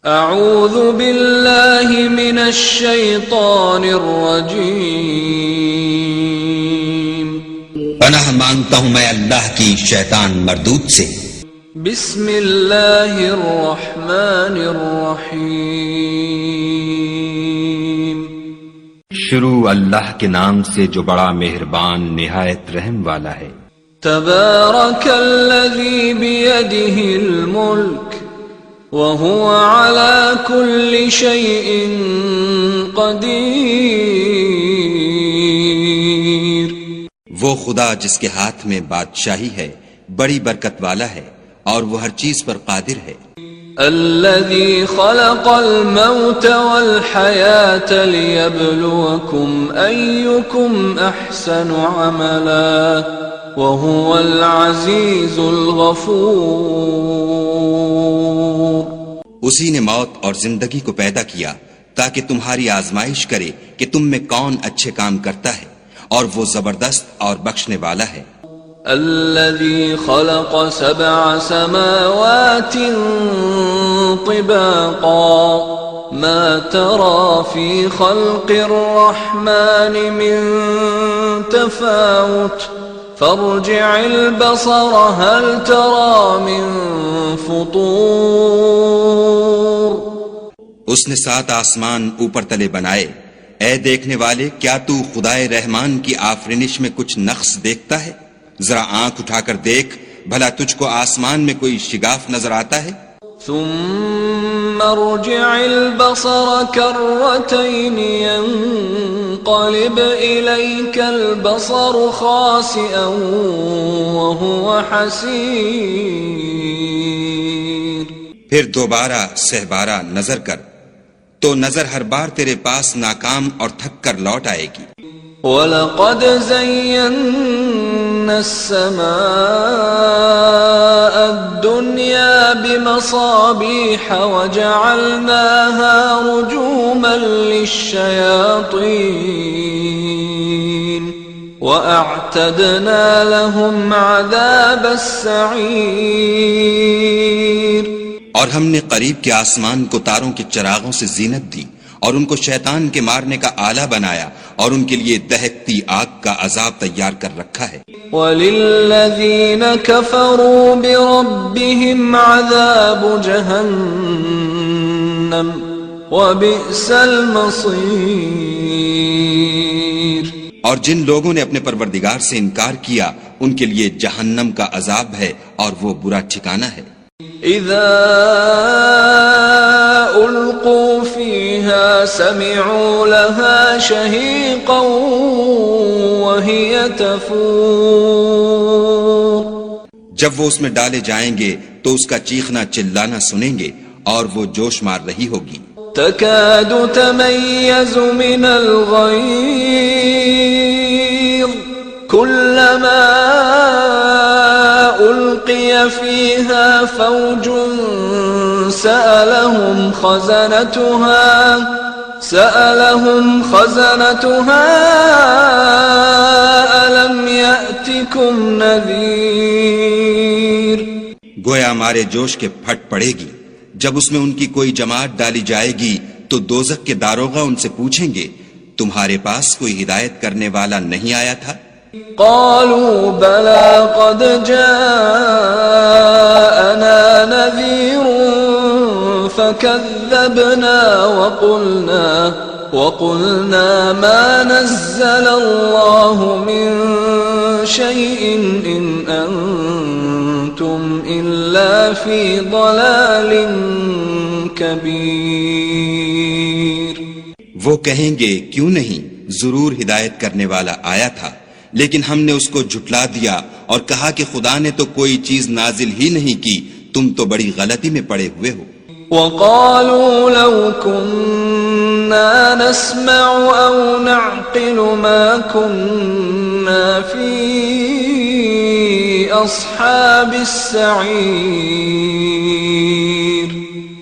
اعوذ باللہ من الشیطان الرجیم، پناہ مانگتا ہوں میں اللہ کی شیطان مردود سے۔ بسم اللہ الرحمن الرحیم، شروع اللہ کے نام سے جو بڑا مہربان نہایت رحم والا ہے۔ تبارک الذی بیدہ الملک وَهُوَ عَلَى كُلِّ شَيْءٍ قَدِيرٌ، وہ خدا جس کے ہاتھ میں بادشاہی ہے بڑی برکت والا ہے اور وہ ہر چیز پر قادر ہے۔ الذي خلق الموت والحياة ليبلوكم أيكم أحسن عملا وهو العزيز الغفور۔ اسی نے موت اور زندگی کو پیدا کیا تاکہ تمہاری آزمائش کرے کہ تم میں کون اچھے کام کرتا ہے، اور وہ زبردست اور بخشنے والا ہے۔ الذي خلق 7 سماوات طباقا ما ترى في خلق الرحمن من تفاوت فارجع البصر هل ترى من فطور۔ اس نے 7 آسمان اوپر تلے بنائے، اے دیکھنے والے کیا تو خدائے رحمان کی آفرینش میں کچھ نقص دیکھتا ہے؟ ذرا آنکھ اٹھا کر دیکھ، بھلا تجھ کو آسمان میں کوئی شگاف نظر آتا ہے؟ ثم ارجع البصر كرتين ينقلب إليك البصر خاسئا وهو حسير۔ پھر دوبارہ سہبارہ نظر کر تو نظر ہر بار تیرے پاس ناکام اور تھک کر لوٹ آئے گی۔ وَلَقَدْ زَيَّنَّا السَّمَاءَ الدُّنْيَا بِمَصَابِيحَ وَجَعَلْنَاهَا رُجُومًا لِلشَّيَاطِينِ وَأَعْتَدْنَا لَهُمْ عَذَابَ السَّعِيرِ۔ اور ہم نے قریب کے آسمان کو تاروں کے چراغوں سے زینت دی اور ان کو شیطان کے مارنے کا آلہ بنایا، اور ان کے لیے دہکتی آگ کا عذاب تیار کر رکھا ہے۔ وَلِلَّذِينَ كَفَرُوا بِرَبِّهِمْ عَذَابُ جَهَنَّمَ وَبِئْسَ الْمَصِيرُ۔ اور جن لوگوں نے اپنے پروردگار سے انکار کیا ان کے لیے جہنم کا عذاب ہے اور وہ برا ٹھکانہ ہے۔ اذا القوا فيها سمعوا لها شهيقا وهي تفور۔ جب وہ اس میں ڈالے جائیں گے تو اس کا چیخنا چلانا سنیں گے اور وہ جوش مار رہی ہوگی۔ تكاد تميز من الغيظ كلما ألقي فيها فوج سألهم خزنتها ألم يأتكم نذير۔ گویا مارے جوش کے پھٹ پڑے گی، جب اس میں ان کی کوئی جماعت ڈالی جائے گی تو دوزخ کے داروغہ ان سے پوچھیں گے تمہارے پاس کوئی ہدایت کرنے والا نہیں آیا تھا؟ قالوا بلى قد جاءنا نذير فكذبنا وقلنا ما نزل الله من شيء إن أنتم إلا في ضلال كبير۔ وہ کہیں گے کیوں نہیں، ضرور ہدایت کرنے والا آیا تھا، لیکن ہم نے اس کو جھٹلا دیا اور کہا کہ خدا نے تو کوئی چیز نازل ہی نہیں کی، تم تو بڑی غلطی میں پڑے ہوئے ہو۔ وَقَالُوا لَوْ كُنَّا نَسْمَعُ أَوْ نَعْقِلُ مَا كُنَّا فِي أَصْحَابِ السَّعِيرِ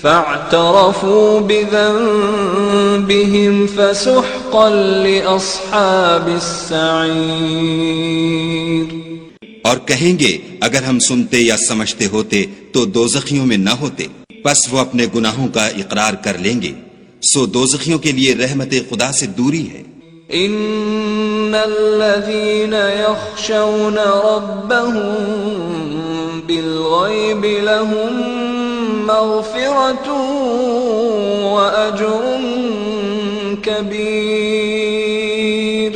فَاعْتَرَفُوا بِذَنبِهِمْ فَسُحْقًا لِأَصْحَابِ السَّعِيرِ۔ اور کہیں گے اگر ہم سنتے یا سمجھتے ہوتے تو دوزخیوں میں نہ ہوتے۔ پس وہ اپنے گناہوں کا اقرار کر لیں گے، سو دوزخیوں کے لیے رحمت خدا سے دوری ہے۔ ان الذين يخشون ربهم بالغيب لهم مغفرة وأجر كبير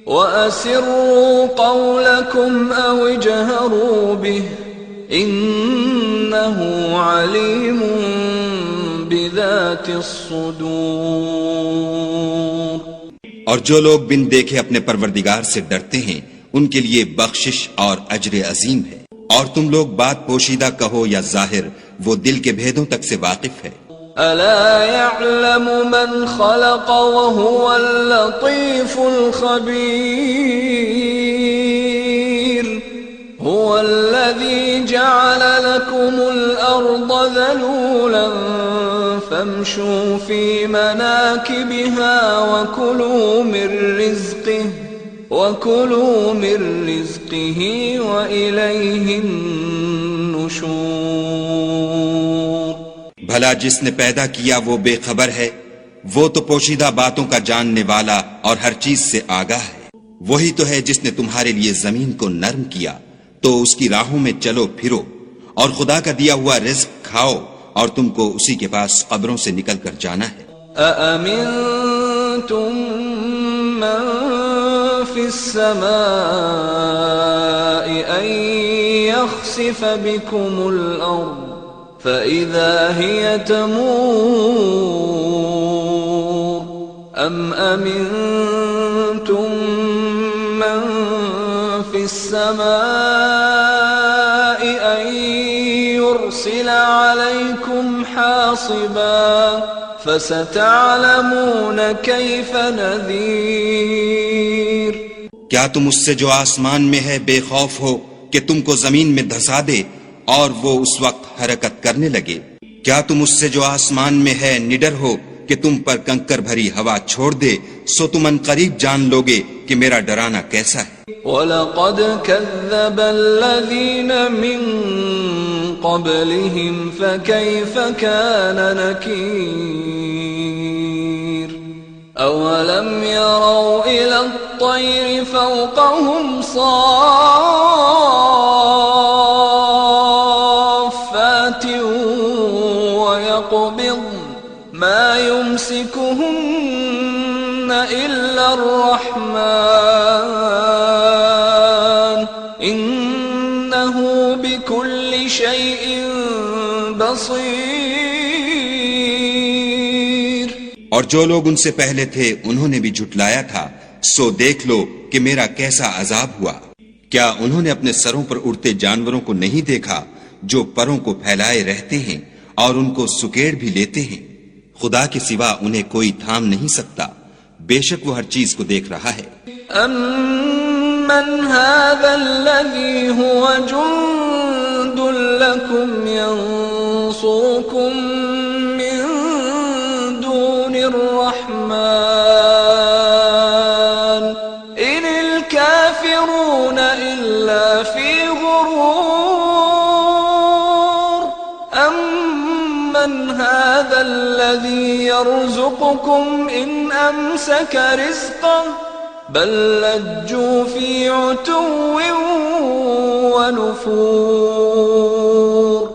وأسروا قولكم أو اجهروا به إنه عليم بذات الصدور۔ اور جو لوگ بن دیکھے اپنے پروردگار سے ڈرتے ہیں ان کے لیے بخشش اور اجر عظیم ہے۔ اور تم لوگ بات پوشیدہ کہو یا ظاہر، وہ دل کے بھیدوں تک سے واقف ہے۔ ألا يعلم من خلق وهو اللطيف الخبير هو الذي جعل لكم الأرض ذلولا فامشوا في مناكبها وكلوا من رزقه وإليه النشور۔ بھلا جس نے پیدا کیا وہ بے خبر ہے، وہ تو پوشیدہ باتوں کا جاننے والا اور ہر چیز سے آگاہ ہے۔ وہی تو ہے جس نے تمہارے لیے زمین کو نرم کیا تو اس کی راہوں میں چلو پھرو، اور خدا کا دیا ہوا رزق کھاؤ، اور تم کو اسی کے پاس قبروں سے نکل کر جانا ہے۔ أأمنتم من في السماء أن يخسف بكم الأرض فإذا هي تمور أم أمنتم من في السماء أن يرسل عليكم حاصبا فستعلمون كيف نذير۔ کیا تم اس سے جو آسمان میں ہے بے خوف ہو کہ تم کو زمین میں دھسا دے اور وہ اس وقت حرکت کرنے لگے؟ کیا تم اس سے جو آسمان میں ہے نڈر ہو کہ تم پر کنکر بھری ہوا چھوڑ دے؟ سو تم ان قریب جان لوگے کہ میرا ڈرانا کیسا ہے۔ وَلَقَدْ كَذَّبَ الَّذِينَ مِن قَبْلِهِمْ فَكَيْفَ كَانَ نَكِيرِ أَوَلَمْ يَرَوْا إِلَى الطَّيْرِ فَوْقَهُمْ صَافَّاتٍ وَيَقْبِضْنَ مَا يُمْسِكُهُنَّ إِلَّا الرَّحْمَنُ إِنَّهُ بِكُلِّ شَيْءٍ بَصِيرٌ۔ اور جو لوگ ان سے پہلے تھے انہوں نے بھی جھٹلایا تھا، سو دیکھ لو کہ میرا کیسا عذاب ہوا۔ کیا انہوں نے اپنے سروں پر اڑتے جانوروں کو نہیں دیکھا جو پروں کو پھیلائے رہتے ہیں اور ان کو سکیڑ بھی لیتے ہیں؟ خدا کے سوا انہیں کوئی تھام نہیں سکتا، بے شک وہ ہر چیز کو دیکھ رہا ہے۔ أَمَّنْ هَذَا الَّذِي هُوَ جُنْدٌ لَكُمْ يَنْصُرُكُمْ مِنْ دُونِ الرَّحْمَنِ إِنِ الْكَافِرُونَ إِلَّا فِي غُرُورٍ أَمَّنْ هَذَا الَّذِي يَرْزُقُكُمْ إِنْ أَمْسَكَ رِزْقَهُ بل لجوا في عتو ونفور۔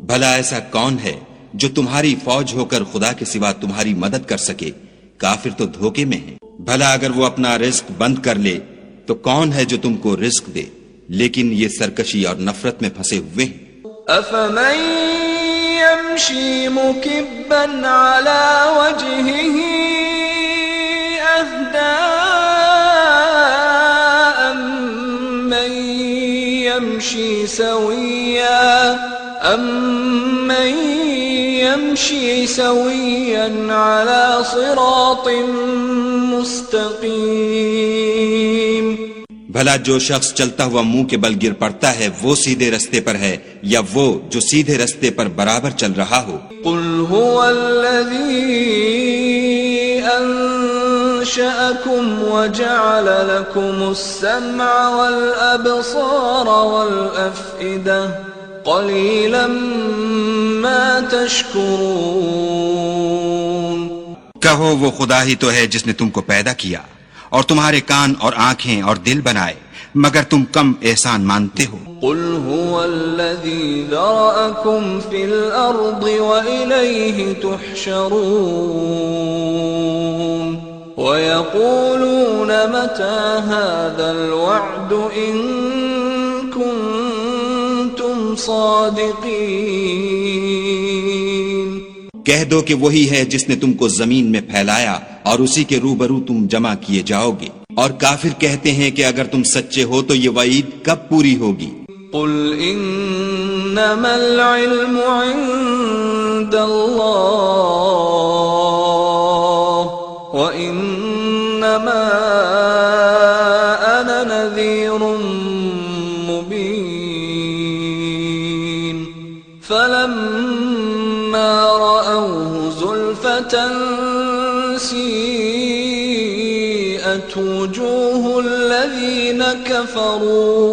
بھلا ایسا کون ہے جو تمہاری فوج ہو کر خدا کے سوا تمہاری مدد کر سکے؟ کافر تو دھوکے میں ہیں۔ بھلا اگر وہ اپنا رزق بند کر لے تو کون ہے جو تم کو رزق دے؟ لیکن یہ سرکشی اور نفرت میں پھنسے ہوئے ہیں۔ أفمن يمشي مكبا على وجهه أهدى أمن يمشي سويا على صراط مستقيم۔ بھلا جو شخص چلتا ہوا منہ کے بل گر پڑتا ہے وہ سیدھے رستے پر ہے یا وہ جو سیدھے رستے پر برابر چل رہا ہو؟ قل هو الذي أنشأكم وجعل لكم السمع والأبصار والأفئدة قليلا ما تشكرون. کہو وہ خدا ہی تو ہے جس نے تم کو پیدا کیا اور تمہارے کان اور آنکھیں اور دل بنائے، مگر تم کم احسان مانتے ہو. قل هو الذي ذرأكم في الأرض وإليه تحشرون. ويقولون متى هذا الوعد إن كنتم صادقين. کہہ دو کہ وہی ہے جس نے تم کو زمین میں پھیلایا اور اسی کے روبرو تم جمع کیے جاؤ گے. اور کافر کہتے ہیں کہ اگر تم سچے ہو تو یہ وعید کب پوری ہوگی؟ قل انما العلم عند اللہ وانما انا نذیر مبین. فلما رأوه زلفة سیئت وجوه الذین كفروا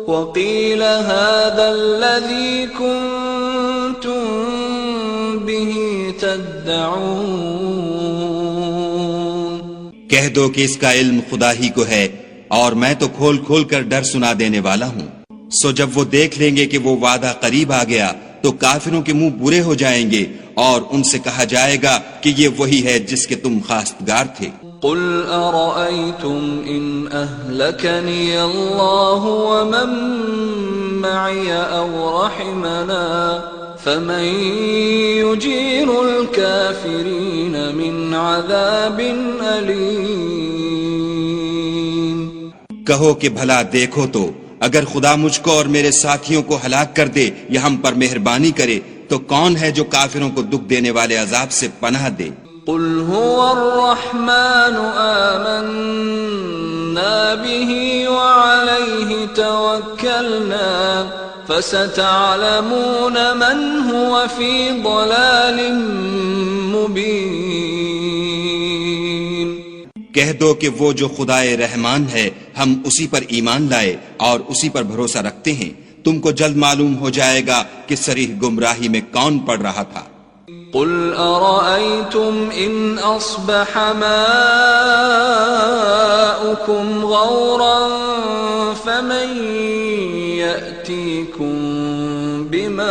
وقیل هذا الذی کنتم به تدعون. کہہ دو کہ اس کا علم خدا ہی کو ہے اور میں تو کھول کھول کر ڈر سنا دینے والا ہوں. سو جب وہ دیکھ لیں گے کہ وہ وعدہ قریب آ گیا تو کافروں کے منہ برے ہو جائیں گے اور ان سے کہا جائے گا کہ یہ وہی ہے جس کے تم خواستگار تھے. قل ارأيتم ان اهلكني الله ومن معي او رحمنا فمن يجير الكافرين من عذاب أليم. کہو کہ بھلا دیکھو تو اگر خدا مجھ کو اور میرے ساتھیوں کو ہلاک کر دے یا ہم پر مہربانی کرے تو کون ہے جو کافروں کو دکھ دینے والے عذاب سے پناہ دے؟ قل هو الرحمن آمنا به وعليه توكلنا فستعلمون من هو في ضلال مبين. کہہ دو کہ وہ جو خدائے رحمان ہے ہم اسی پر ایمان لائے اور اسی پر بھروسہ رکھتے ہیں، تم کو جلد معلوم ہو جائے گا کہ صریح گمراہی میں کون پڑ رہا تھا. قل أرأيتم إن أصبح ماؤكم غورا فمن يأتيكم بماء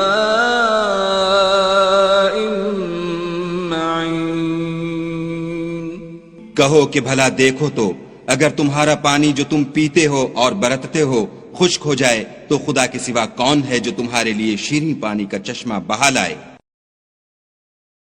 معين. کہو کہ بھلا دیکھو تو اگر تمہارا پانی جو تم پیتے ہو اور برتتے ہو خشک ہو جائے تو خدا کے سوا کون ہے جو تمہارے لیے شیریں پانی کا چشمہ بہا لائے؟